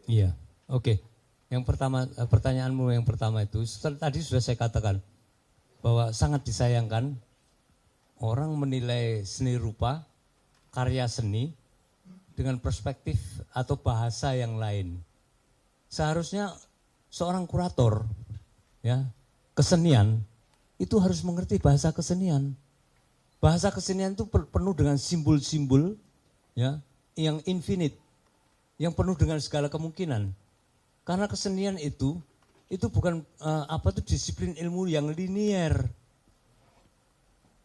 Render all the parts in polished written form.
Iya, oke. Yang pertama, pertanyaanmu yang pertama itu, tadi sudah saya katakan bahwa sangat disayangkan orang menilai seni rupa, karya seni dengan perspektif atau bahasa yang lain. Seharusnya seorang kurator, ya, kesenian itu harus mengerti bahasa kesenian. Bahasa kesenian itu penuh dengan simbol-simbol, ya, yang infinite, yang penuh dengan segala kemungkinan. Karena kesenian itu bukan disiplin ilmu yang linier,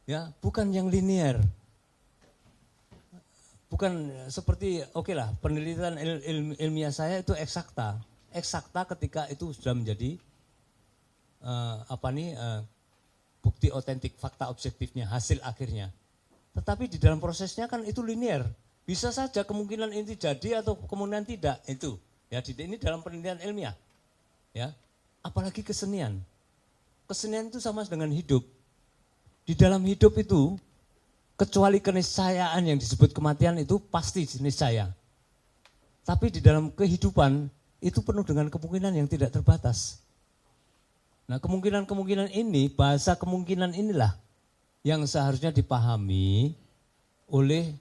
ya, bukan yang linier. Bukan seperti penelitian ilmiah saya itu eksakta ketika itu sudah menjadi bukti otentik, fakta objektifnya, hasil akhirnya. Tetapi di dalam prosesnya kan itu linier. Bisa saja kemungkinan ini jadi atau kemungkinan tidak, itu. Ya, ini dalam penelitian ilmiah. Ya. Apalagi kesenian. Kesenian itu sama dengan hidup. Di dalam hidup itu, kecuali keniscayaan yang disebut kematian itu pasti niscaya. Tapi di dalam kehidupan itu penuh dengan kemungkinan yang tidak terbatas. Nah, kemungkinan-kemungkinan ini, bahasa kemungkinan inilah yang seharusnya dipahami oleh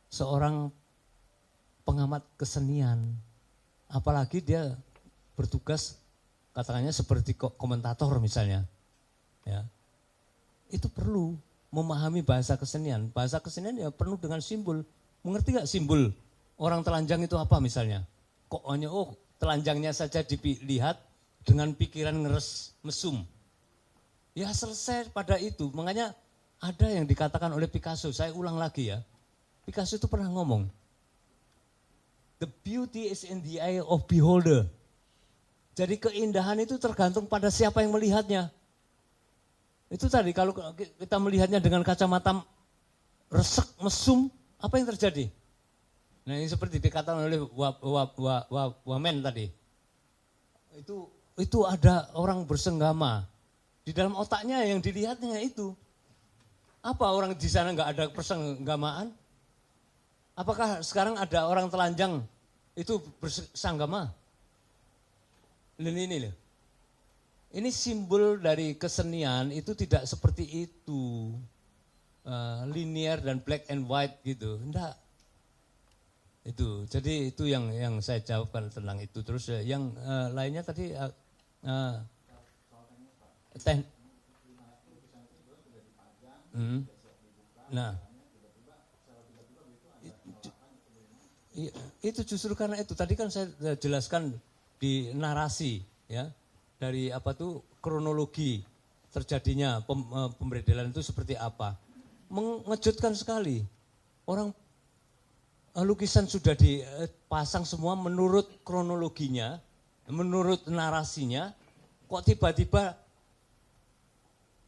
seorang pengamat kesenian. Apalagi dia bertugas katakannya seperti komentator misalnya. Ya. Itu perlu memahami bahasa kesenian. Bahasa kesenian ya penuh dengan simbol. Mengerti gak simbol orang telanjang itu apa misalnya? Kok hanya telanjangnya saja dilihat dengan pikiran ngeres mesum. Ya selesai pada itu. Makanya ada yang dikatakan oleh Picasso, saya ulang lagi ya. Picasso itu pernah ngomong, the beauty is in the eye of beholder. Jadi keindahan itu tergantung pada siapa yang melihatnya. Itu tadi kalau kita melihatnya dengan kacamata resek, mesum, apa yang terjadi? Nah ini seperti dikatakan oleh Wamen tadi. Itu ada orang bersenggama. Di dalam otaknya yang dilihatnya itu. Apa orang di sana nggak ada persenggamaan? Apakah sekarang ada orang telanjang itu bersenggama? Ini loh. Ini simbol dari kesenian itu tidak seperti itu. Linear dan black and white gitu. Enggak. Itu. Jadi itu yang saya jawabkan tentang itu. Terus yang lainnya tadi Nah, itu justru karena itu tadi kan saya jelaskan di narasi ya dari kronologi terjadinya pemberedelan itu seperti apa. Mengejutkan sekali. Orang lukisan sudah dipasang semua menurut kronologinya, menurut narasinya, kok tiba-tiba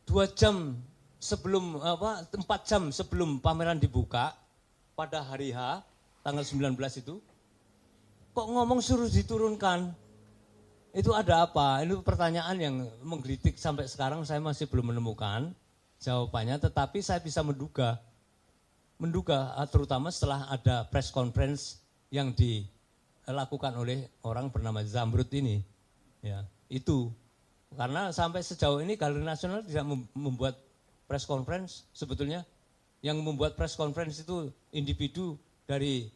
4 jam sebelum pameran dibuka pada hari H tanggal 19 itu kok ngomong suruh diturunkan. Itu ada apa? Ini pertanyaan yang menggelitik sampai sekarang saya masih belum menemukan jawabannya, tetapi saya bisa menduga terutama setelah ada press conference yang dilakukan oleh orang bernama Zamrud ini. Ya, itu karena sampai sejauh ini Galeri Nasional tidak membuat press conference sebetulnya. Yang membuat press conference itu individu dari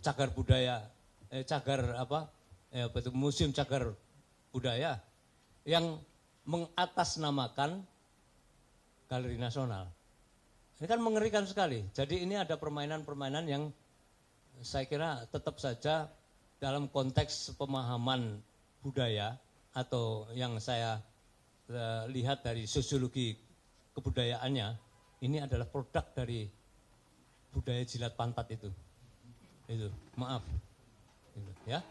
cagar budaya, Museum Cagar Budaya yang mengatasnamakan Galeri Nasional. Ini kan mengerikan sekali. Jadi ini ada permainan-permainan yang saya kira tetap saja dalam konteks pemahaman budaya atau yang saya lihat dari sosiologi kebudayaannya, ini adalah produk dari budaya jilat pantat itu. Maaf. Ya.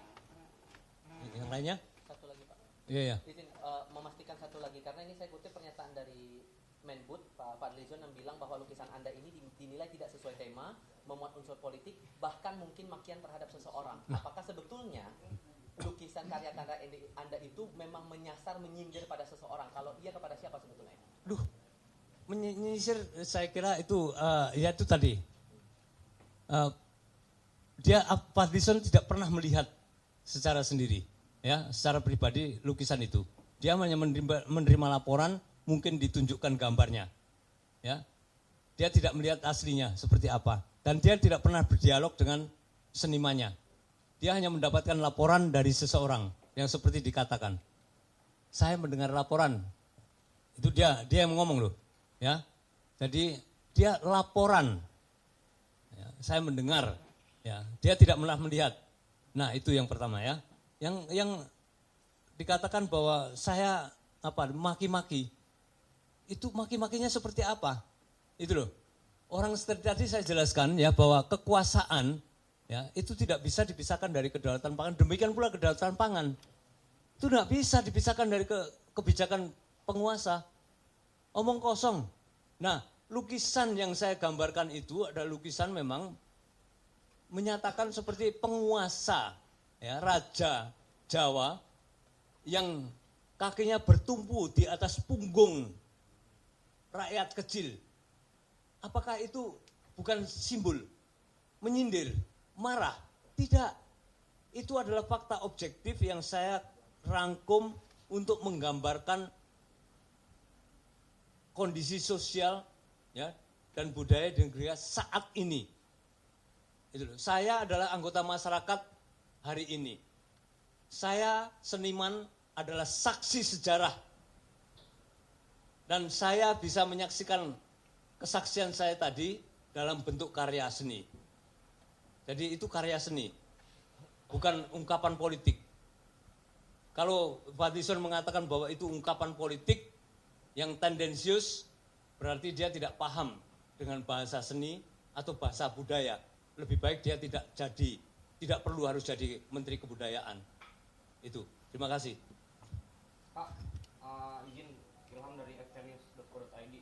Yang lainnya? Satu lagi Pak. Iya. Izin memastikan satu lagi karena ini saya kutip pernyataan dari Menbud Pak Fadlizon yang bilang bahwa lukisan Anda ini dinilai tidak sesuai tema, memuat unsur politik, bahkan mungkin makian terhadap seseorang. Apakah sebetulnya lukisan karya-karya Anda itu memang menyasar, menyindir pada seseorang? Kalau iya kepada siapa sebetulnya? Menyisir saya kira itu ya itu tadi. Fadlizon tidak pernah melihat secara sendiri, ya, secara pribadi lukisan itu. Dia hanya menerima laporan, mungkin ditunjukkan gambarnya, ya. Dia tidak melihat aslinya seperti apa, dan dia tidak pernah berdialog dengan senimannya. Dia hanya mendapatkan laporan dari seseorang yang seperti dikatakan. Saya mendengar laporan, itu dia yang ngomong loh, ya. Jadi dia laporan, ya, saya mendengar, ya. Dia tidak pernah melihat. Nah itu yang pertama ya. Yang dikatakan bahwa saya maki-maki, itu maki-makinya seperti apa? Itu loh. Orang tadi saya jelaskan ya bahwa kekuasaan ya itu tidak bisa dipisahkan dari kedaulatan pangan. Demikian pula kedaulatan pangan itu tidak bisa dipisahkan dari kebijakan penguasa. Omong kosong. Nah, lukisan yang saya gambarkan itu adalah lukisan memang menyatakan seperti penguasa, ya, raja Jawa yang kakinya bertumpu di atas punggung rakyat kecil. Apakah itu bukan simbol menyindir, marah? Tidak. Itu adalah fakta objektif yang saya rangkum untuk menggambarkan kondisi sosial, ya, dan budaya di negeri saat ini. Itu. Saya adalah anggota masyarakat hari ini. Saya seniman adalah saksi sejarah. Dan saya bisa menyaksikan kesaksian saya tadi dalam bentuk karya seni. Jadi itu karya seni, bukan ungkapan politik. Kalau Fadlizon mengatakan bahwa itu ungkapan politik yang tendensius, berarti dia tidak paham dengan bahasa seni atau bahasa budaya. Lebih baik dia tidak perlu harus jadi Menteri Kebudayaan. Itu. Terima kasih. Pak, izin Ilham dari ftnews.co.id.